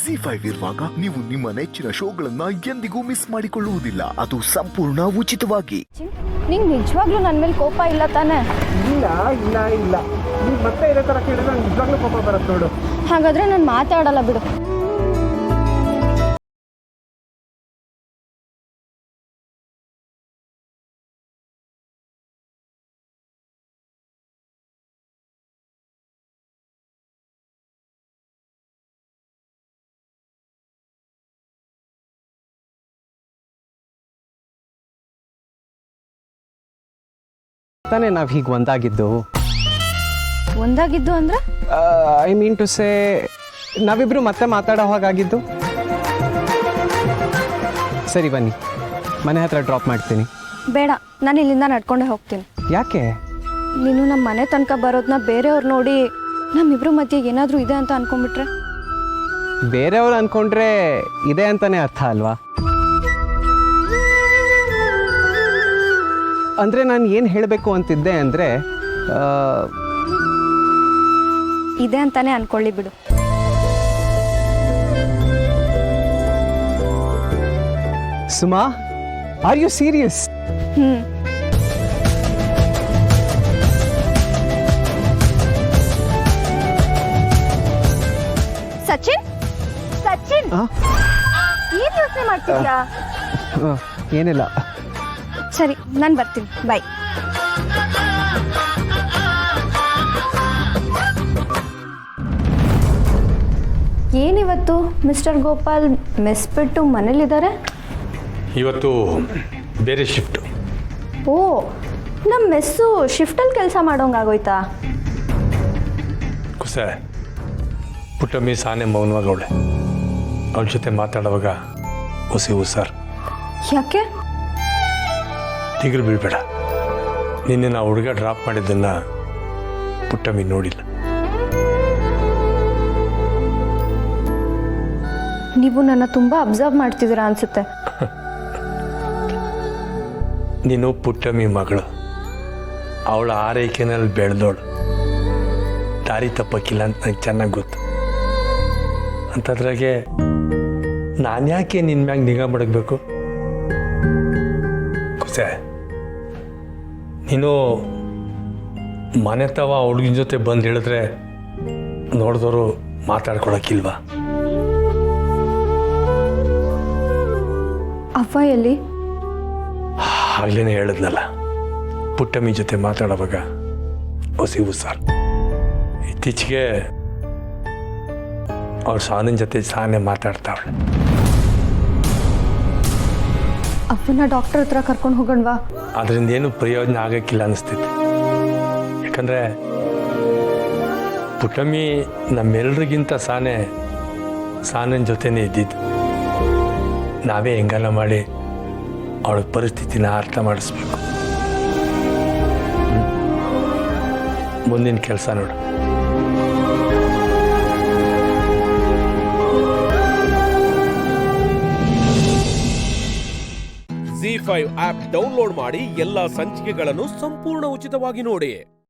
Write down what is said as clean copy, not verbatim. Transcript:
ZEE5 ಇರುವಾಗ ನೀವು ನಿಮ್ಮ ನೆಚ್ಚಿನ ಶೋಗಳನ್ನ ಎಂದಿಗೂ ಮಿಸ್ ಮಾಡಿಕೊಳ್ಳುವುದಿಲ್ಲ. ಅದು ಸಂಪೂರ್ಣ ಉಚಿತವಾಗಿ. ನಿಂಗೆ ನಿಜವಾಗ್ಲೂ ನನ್ನ ಮೇಲೆ ಕೋಪ ಇಲ್ಲ ತಾನೆ? ಇಲ್ಲ ಇಲ್ಲ ಇಲ್ಲ, ನೀವು ಮತ್ತೆ ಇದೇ ಥರ ಕೇಳಿದ್ರೆ ನಂಗೆ ನಿಜವಾಗ್ಲೂ ಕೋಪ ಬರುತ್ತೆ ನೋಡು. ಹಾಗಾದ್ರೆ ನಾನು ಮಾತಾಡಲ್ಲ ಬಿಡು. ತಾನೇ ನಾವು ಹೀಗೆ ಒಂದಾಗಿದ್ದು ಅಂದ್ರೆ ಐ ಮೀನ್ ಟು ಸೇ ನಾವಿಬ್ರು ಮತ್ತೆ ಮಾತಾಡೋ ಹಾಗಾಗಿದ್ದು. ಸರಿ ಬನ್ನಿ, ಮನೆ ಹತ್ರ ಡ್ರಾಪ್ ಮಾಡ್ತೀನಿ. ಬೇಡ, ನಾನು ಇಲ್ಲಿಂದ ನಡ್ಕೊಂಡೇ ಹೋಗ್ತೀನಿ. ಯಾಕೆ? ನೀನು ನಮ್ಮ ಮನೆ ತನಕ ಬರೋದನ್ನ ಬೇರೆಯವ್ರು ನೋಡಿ ನಮ್ಮಿಬ್ರು ಮಧ್ಯೆ ಏನಾದರೂ ಇದೆ ಅಂತ ಅನ್ಕೊಂಡ್ಬಿಟ್ರೆ? ಬೇರೆಯವ್ರು ಅನ್ಕೊಂಡ್ರೆ ಇದೆ ಅಂತಾನೆ ಅರ್ಥ ಅಲ್ವಾ? ಅಂದರೆ ನಾನು ಏನು ಹೇಳಬೇಕು ಅಂತಿದ್ದೆ ಅಂದರೆ ಇದೆ ಅಂತಾನೆ ಅನ್ಕೊಳ್ಳಿ ಬಿಡು. Suma, are you serious? Sachin Sachin ಏನ್ ಯೋಚನೆ ಮಾಡ್ತಿದ್ಯಾ? ಏನಿಲ್ಲ. ಸರಿ, ನಾನು ಬರ್ತೀನಿ. ಬಾಯ್. ಏನಿವತ್ತು ಮಿಸ್ಟರ್ ಗೋಪಾಲ್ ಮೆಸ್ ಬಿಟ್ಟು ಮನೇಲಿದ್ದಾರೆ? ಇವತ್ತು ಬೇರೆ ಶಿಫ್ಟು. ಓ, ನಮ್ಮ ಮೆಸ್ಸು ಶಿಫ್ಟಲ್ಲಿ ಕೆಲಸ ಮಾಡೋಂಗಾಗೋಯ್ತಾ? ಕುಸೆ ಪುಟ್ಟಮ್ಮಿ ಸಾನೆ ಮೌನವಾಗವಳೆ. ಅವಳ ಜೊತೆ ಮಾತಾಡುವಾಗ ಹುಸಿ ಸರ್. ಯಾಕೆ? ತಿಗುರು ಬೀಳ್ಬೇಡ. ನಿನ್ನೆ ನಾವು ಹುಡುಗ ಡ್ರಾಪ್ ಮಾಡಿದ್ದನ್ನು ಪುಟ್ಟಮ್ಮಿ ನೋಡಿಲ್ಲ. ನೀವು ನನ್ನ ತುಂಬ ಅಬ್ಸರ್ವ್ ಮಾಡ್ತಿದ್ದೀರಾ ಅನ್ಸುತ್ತೆ. ನೀನು ಪುಟ್ಟಮ್ಮಿ ಮಗಳು, ಅವಳ ಆರೈಕೆನಲ್ಲಿ ಬೆಳೆದೋಳು. ದಾರಿ ತಪ್ಪಕ್ಕಿಲ್ಲ ಅಂತ ನನಗೆ ಚೆನ್ನಾಗಿ ಗೊತ್ತು. ಅಂಥದ್ರಾಗೆ ನಾನು ಯಾಕೆ ನಿನ್ನ ಮ್ಯಾಗ ನಿಗಾ ಮಾಡಬೇಕು? ಕುಸೆ, ನೀನು ಮನೆ ತವ ಹುಡುಗಿನ ಜೊತೆ ಬಂದು ಹೇಳಿದ್ರೆ ನೋಡಿದವರು ಮಾತಾಡ್ಕೊಳಕ್ಕಿಲ್ವಾ? ಅವ್ವ ಎಲ್ಲಿ? ಆಗ್ಲೇನೆ ಹೇಳಿದ್ನಲ್ಲ, ಪುಟ್ಟಮ್ಮಿ ಜೊತೆ ಮಾತಾಡುವಾಗ ಹೊಸಿ ಸರ್. ಇತ್ತೀಚೆಗೆ ಅವ್ರ ಸಾನಿನ ಜೊತೆ ಸಾನೆ ಮಾತಾಡ್ತಾವಳೆ. ಅವ್ವನ ಡಾಕ್ಟರ್ ಹತ್ರ ಕರ್ಕೊಂಡು ಹೋಗೋಣವಾ? ಅದರಿಂದ ಏನು ಪ್ರಯೋಜನ ಆಗಕ್ಕಿಲ್ಲ ಅನಿಸ್ತೈತೆ. ಯಾಕಂದರೆ ಪುಟ್ಟಮ್ಮಿ ನಮ್ಮೆಲ್ರಿಗಿಂತ ಸಾನಿನ ಜೊತೆನೇ ಇದ್ದಿದ್ದು. ನಾವೇ ಹೆಂಗೆಲ್ಲ ಮಾಡಿ ಅವಳ ಪರಿಸ್ಥಿತಿನ ಅರ್ಥ ಮಾಡಿಸ್ಬೇಕು. ಮುಂದಿನ ಕೆಲಸ ನೋಡು. ZEE5 ಆಪ್ ಡೌನ್ಲೋಡ್ ಮಾಡಿ ಎಲ್ಲಾ ಸಂಚಿಕೆಗಳನ್ನು ಸಂಪೂರ್ಣ ಉಚಿತವಾಗಿ ನೋಡಿ.